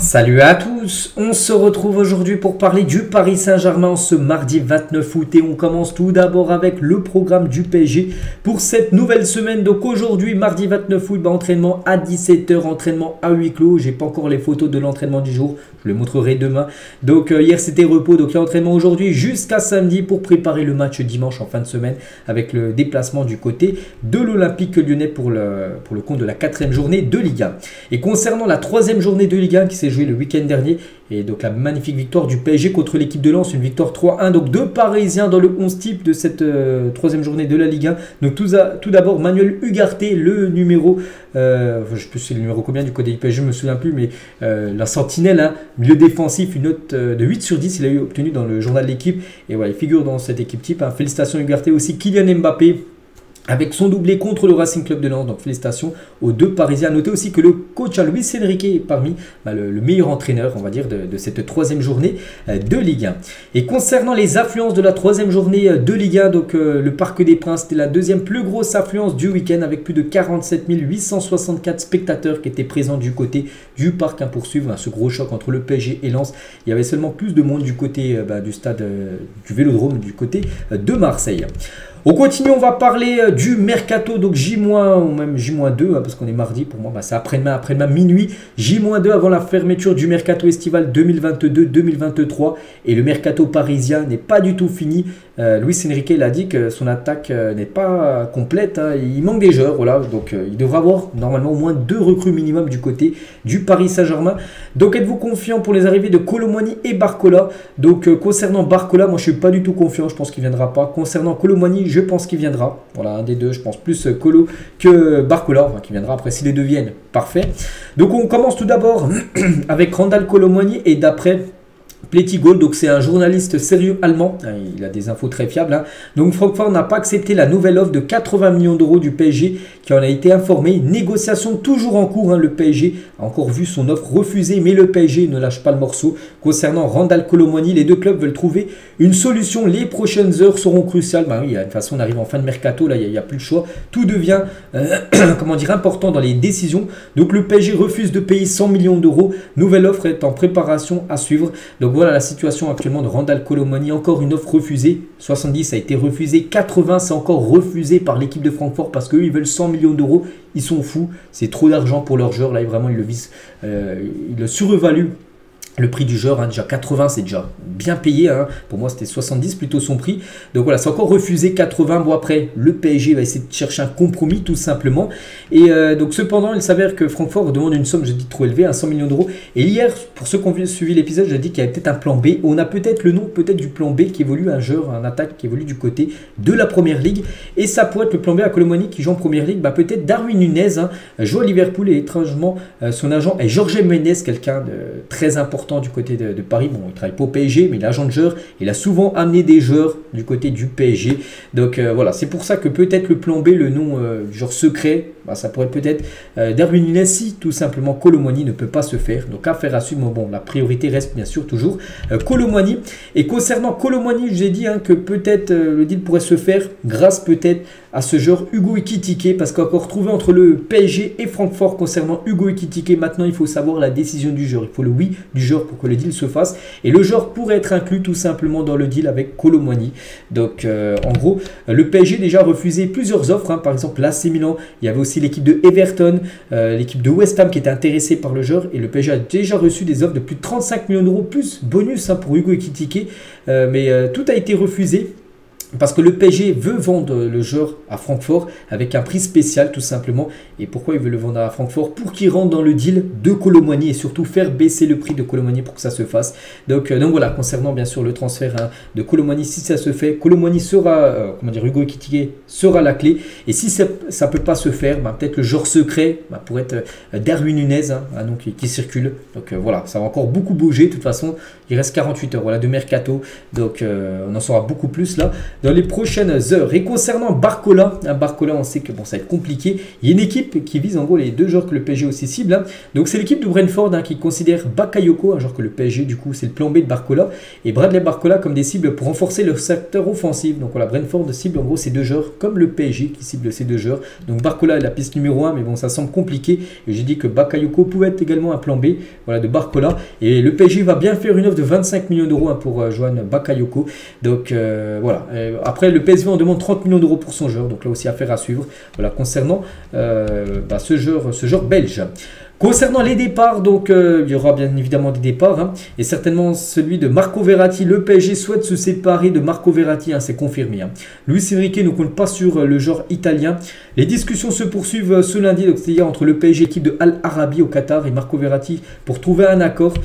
Salut à tous, on se retrouve aujourd'hui pour parler du Paris Saint-Germain ce mardi 29 août et on commence tout d'abord avec le programme du PSG pour cette nouvelle semaine. Donc aujourd'hui, mardi 29 août, entraînement à 17 h, entraînement à huis clos. J'ai pas encore les photos de l'entraînement du jour, je le montrerai demain. Donc hier c'était repos, donc l'entraînement aujourd'hui jusqu'à samedi pour préparer le match dimanche en fin de semaine avec le déplacement du côté de l'Olympique Lyonnais pour le compte de la 4e journée de Ligue 1. Et concernant la 3e journée de Ligue 1 qui s'est jouée le week-end dernier, et donc la magnifique victoire du PSG contre l'équipe de Lens, une victoire 3-1, donc deux Parisiens dans le 11 type de cette 3e journée de la Ligue 1. Donc tout d'abord Manuel Ugarte, le numéro, je ne sais plus c'est le numéro combien du côté du PSG, je ne me souviens plus, mais la sentinelle, hein, milieu défensif, une note de 8 sur 10, il a eu obtenu dans le journal de l'équipe, et voilà, il figure dans cette équipe type. Hein. Félicitations Ugarte, aussi Kylian Mbappé, avec son doublé contre le Racing Club de Lens. Donc félicitations aux deux Parisiens. Notez aussi que le coach Luis Enrique est parmi le meilleur entraîneur, on va dire, de cette 3e journée de Ligue 1. Et concernant les affluences de la 3e journée de Ligue 1, donc le Parc des Princes, c'était la 2e plus grosse affluence du week-end avec plus de 47 864 spectateurs qui étaient présents du côté du parc, hein, pour suivre ce gros choc entre le PSG et Lens. Il y avait seulement plus de monde du côté du stade du Vélodrome, du côté de Marseille. On continue, on va parler du mercato, donc J- ou même J-2, hein, parce qu'on est mardi, pour moi c'est après-demain minuit, J-2 avant la fermeture du mercato estival 2022-2023, et le mercato parisien n'est pas du tout fini. Luis Enrique l'a dit que son attaque n'est pas complète, hein, il manque des joueurs, voilà, donc il devra avoir normalement au moins 2 recrues minimum du côté du Paris Saint-Germain. Donc êtes-vous confiant pour les arrivées de Kolo Muani et Barcola? Donc concernant Barcola, moi je suis pas du tout confiant, je pense qu'il viendra pas. Concernant Kolo Muani, je pense qu'il viendra, voilà, un des deux, je pense plus Kolo que Barcola, enfin qui viendra. Après si les deux viennent, parfait. Donc on commence tout d'abord avec Randal Kolo Muani, et d'après Plättigol, donc c'est un journaliste sérieux allemand, il a des infos très fiables, hein. Donc Francfort n'a pas accepté la nouvelle offre de 80 millions d'euros du PSG qui en a été informé. Négociation toujours en cours, hein. Le PSG a encore vu son offre refusée, mais le PSG ne lâche pas le morceau. Concernant Randal Kolo Muani, les deux clubs veulent trouver une solution. Les prochaines heures seront cruciales. Oui, de toute façon on arrive en fin de mercato, là il n'y a plus le choix. Tout devient comment dire, important dans les décisions. Donc le PSG refuse de payer 100 millions d'euros. Nouvelle offre est en préparation à suivre. Donc voilà la situation actuellement de Randal Kolo Muani. Encore une offre refusée. 70 a été refusé. 80 c'est encore refusé par l'équipe de Francfort parce qu'eux ils veulent 100 millions d'euros. Ils sont fous. C'est trop d'argent pour leur joueur. Là vraiment ils le visent. Ils le surévaluent. Le prix du joueur, hein, déjà 80 c'est déjà bien payé, hein. Pour moi c'était 70 plutôt son prix. Donc voilà, c'est encore refusé 80. Bon après le PSG va essayer de chercher un compromis tout simplement. Et donc cependant il s'avère que Francfort demande une somme, je dis trop élevée, 100 millions d'euros. Et hier, pour ceux qui ont suivi l'épisode, j'ai dit qu'il y avait peut-être un plan B. On a peut-être le nom peut-être du plan B qui évolue, un joueur, un attaque qui évolue du côté de la première ligue. Et ça pourrait être le plan B à Kolo Muani qui joue en première ligue. Peut-être Darwin Nunez, hein, joue à Liverpool, et étrangement son agent est Jorge Mendes, quelqu'un de très important du côté de Paris. Bon, il travaille pas au PSG, mais il est agent de joueur. Il a souvent amené des joueurs du côté du PSG. Donc voilà, c'est pour ça que peut-être le plan B, le nom du genre secret, ça pourrait peut-être Darwin Nunez si tout simplement Kolo Muani ne peut pas se faire. Donc affaire à suivre. Bon, la priorité reste bien sûr toujours Kolo Muani. Et concernant Kolo Muani, je vous ai dit, hein, que peut-être le deal pourrait se faire grâce peut-être à ce joueur Hugo Ekitike, parce qu'encore trouvé entre le PSG et Francfort concernant Hugo Ekitike. Maintenant il faut savoir la décision du joueur, il faut le oui du joueur pour que le deal se fasse, et le joueur pourrait être inclus tout simplement dans le deal avec Kolo Muani. Donc en gros le PSG déjà refusé plusieurs offres, hein. Par exemple l'AC Milan, il y avait aussi l'équipe de Everton, l'équipe de West Ham qui était intéressée par le joueur, et le PSG a déjà reçu des offres de plus de 35 millions d'euros plus bonus, hein, pour Hugo Ekitike, mais tout a été refusé. Parce que le PSG veut vendre le joueur à Francfort avec un prix spécial tout simplement. Et pourquoi il veut le vendre à Francfort? Pour qu'il rentre dans le deal de Kolo Muani et surtout faire baisser le prix de Kolo Muani pour que ça se fasse. Donc voilà, concernant bien sûr le transfert, hein, de Kolo Muani, si ça se fait, Kolo Muani sera, Hugo Ekitike sera la clé. Et si ça ne peut pas se faire, peut-être le joueur secret pourrait être Darwin Nunez, hein, un nom qui circule. Donc voilà, ça va encore beaucoup bouger. De toute façon, il reste 48 heures, voilà, de mercato. Donc on en saura beaucoup plus là. dans les prochaines heures. Et concernant Barcola, Barcola on sait que bon, ça va être compliqué. Il y a une équipe qui vise en gros les deux joueurs que le PSG aussi cible. Donc c'est l'équipe de Brentford qui considère Bakayoko, un joueur que le PSG du coup c'est le plan B de Barcola, et Bradley Barcola comme des cibles pour renforcer leur secteur offensif. Donc voilà, Brentford cible en gros ces deux joueurs comme le PSG qui cible ces deux joueurs. Donc Barcola est la piste numéro 1, mais bon ça semble compliqué. Et j'ai dit que Bakayoko pouvait être également un plan B, voilà, de Barcola. Et le PSG va bien faire une offre de 25 millions d'euros pour Johan Bakayoko. Donc voilà. Après le PSV en demande 30 millions d'euros pour son joueur. Donc là aussi affaire à suivre. Voilà, concernant ce joueur belge. Concernant les départs, donc il y aura bien évidemment des départs, et certainement celui de Marco Verratti. Le PSG souhaite se séparer de Marco Verratti, c'est confirmé. Luis Enrique ne compte pas sur le joueur italien. Les discussions se poursuivent ce lundi, c'est-à-dire entre le PSG, équipe de Al Arabi au Qatar, et Marco Verratti pour trouver un accord.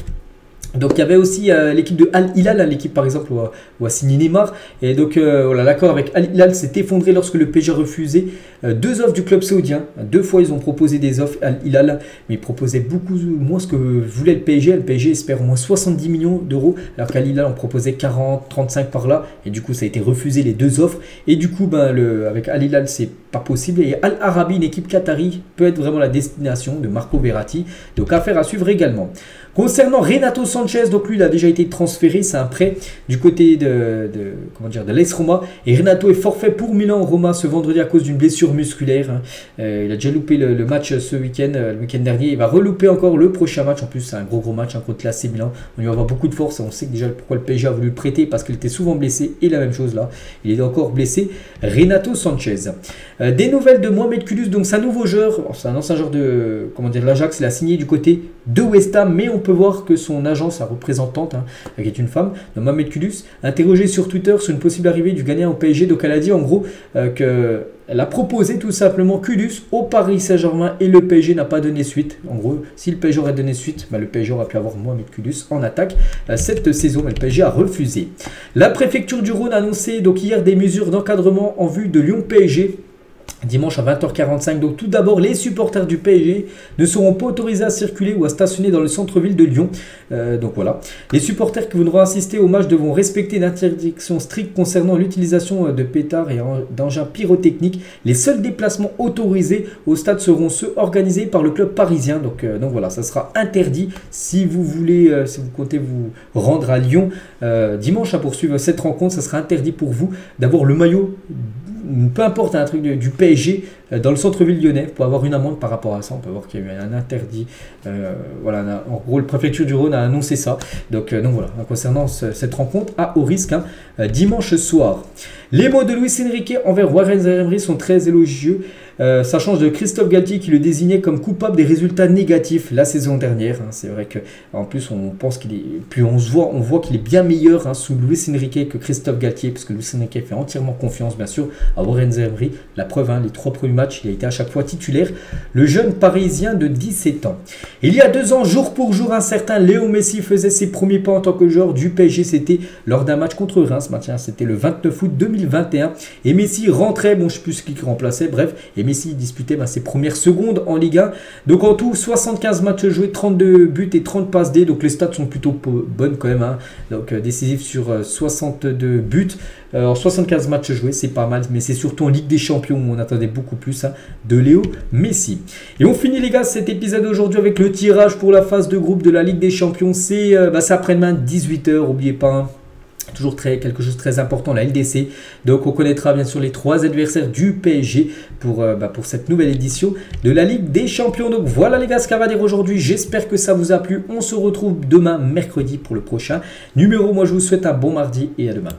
Donc il y avait aussi l'équipe de Al Hilal, l'équipe par exemple où a signé Neymar. Et donc voilà, l'accord avec Al Hilal s'est effondré lorsque le PSG a refusé deux offres du club saoudien. Deux fois ils ont proposé des offres Al Hilal, mais ils proposaient beaucoup moins ce que voulait le PSG. Le PSG espère au moins 70 millions d'euros, alors qu'Al Hilal en proposait 40, 35 par là. Et du coup ça a été refusé les deux offres. Et du coup avec Al Hilal c'est pas possible. Et Al Arabi, une équipe qatari, peut être vraiment la destination de Marco Verratti. Donc affaire à suivre également. Concernant Renato Sanchez, donc lui il a déjà été transféré, c'est un prêt du côté de l'AS Roma. Et Renato est forfait pour Milan-Roma ce vendredi à cause d'une blessure musculaire. Il a déjà loupé le match ce week-end, le week-end dernier. Il va relouper encore le prochain match. En plus c'est un gros match contre l'AC Milan. On lui va avoir beaucoup de force. On sait déjà pourquoi le PSG a voulu le prêter, parce qu'il était souvent blessé. Et la même chose là, il est encore blessé. Renato Sanchez. Des nouvelles de Mohamed Kudus, donc c'est un nouveau joueur. C'est un ancien joueur de l'Ajax. Il a signé du côté de West Ham, mais on peut voir que son agent, sa représentante, qui est une femme, Mohamed Kudus, interrogé sur Twitter sur une possible arrivée du Ghanéen au PSG. Donc elle a dit en gros qu'elle a proposé tout simplement Kudus au Paris Saint-Germain et le PSG n'a pas donné suite. En gros, si le PSG aurait donné suite, le PSG aurait pu avoir Mohamed Kudus en attaque cette saison, mais le PSG a refusé. La préfecture du Rhône a annoncé donc hier des mesures d'encadrement en vue de Lyon-PSG. Dimanche à 20h45. Donc tout d'abord, les supporters du PSG ne seront pas autorisés à circuler ou à stationner dans le centre-ville de Lyon. Donc voilà. Les supporters qui voudront assister au match devront respecter une interdiction stricte concernant l'utilisation de pétards et d'engins pyrotechniques. Les seuls déplacements autorisés au stade seront ceux organisés par le club parisien. Donc voilà, ça sera interdit si vous voulez, si vous comptez vous rendre à Lyon dimanche à poursuivre cette rencontre. Ça sera interdit pour vous d'avoir le maillot, peu importe, un truc du PSG dans le centre-ville lyonnais, pour avoir une amende par rapport à ça. On peut voir qu'il y a eu un interdit. Voilà, en gros, le préfecture du Rhône a annoncé ça. Donc voilà, concernant cette rencontre à haut risque, dimanche soir. Les mots de Luis Enrique envers Warren Emery sont très élogieux. Ça change de Christophe Galtier qui le désignait comme coupable des résultats négatifs la saison dernière. C'est vrai que en plus on pense qu'il est, plus on voit qu'il est bien meilleur sous Luis Enrique que Christophe Galtier, parce que Luis Enrique fait entièrement confiance bien sûr à Warren Emery. La preuve, les 3 premiers matchs, il a été à chaque fois titulaire. Le jeune parisien de 17 ans. Il y a 2 ans, jour pour jour, un certain Léo Messi faisait ses premiers pas en tant que joueur du PSG. C'était lors d'un match contre Reims. C'était le 29 août 2021. Et Messi rentrait, bon je ne sais plus ce qu'il remplaçait, bref. Et Messi disputait ses premières secondes en Ligue 1. Donc en tout, 75 matchs joués, 32 buts et 30 passes D. Donc les stats sont plutôt bonnes quand même. Donc décisif sur 62 buts. En 75 matchs joués, c'est pas mal. Mais c'est surtout en Ligue des Champions où on attendait beaucoup plus de Léo Messi. Et on finit les gars cet épisode aujourd'hui avec le tirage pour la phase de groupe de la Ligue des Champions. C'est après-demain 18h, n'oubliez pas. Toujours quelque chose de très important, la LDC. Donc on connaîtra bien sûr les 3 adversaires du PSG pour cette nouvelle édition de la Ligue des Champions. Donc voilà les gars ce qu'on va dire aujourd'hui. J'espère que ça vous a plu. On se retrouve demain mercredi pour le prochain numéro. Moi je vous souhaite un bon mardi et à demain.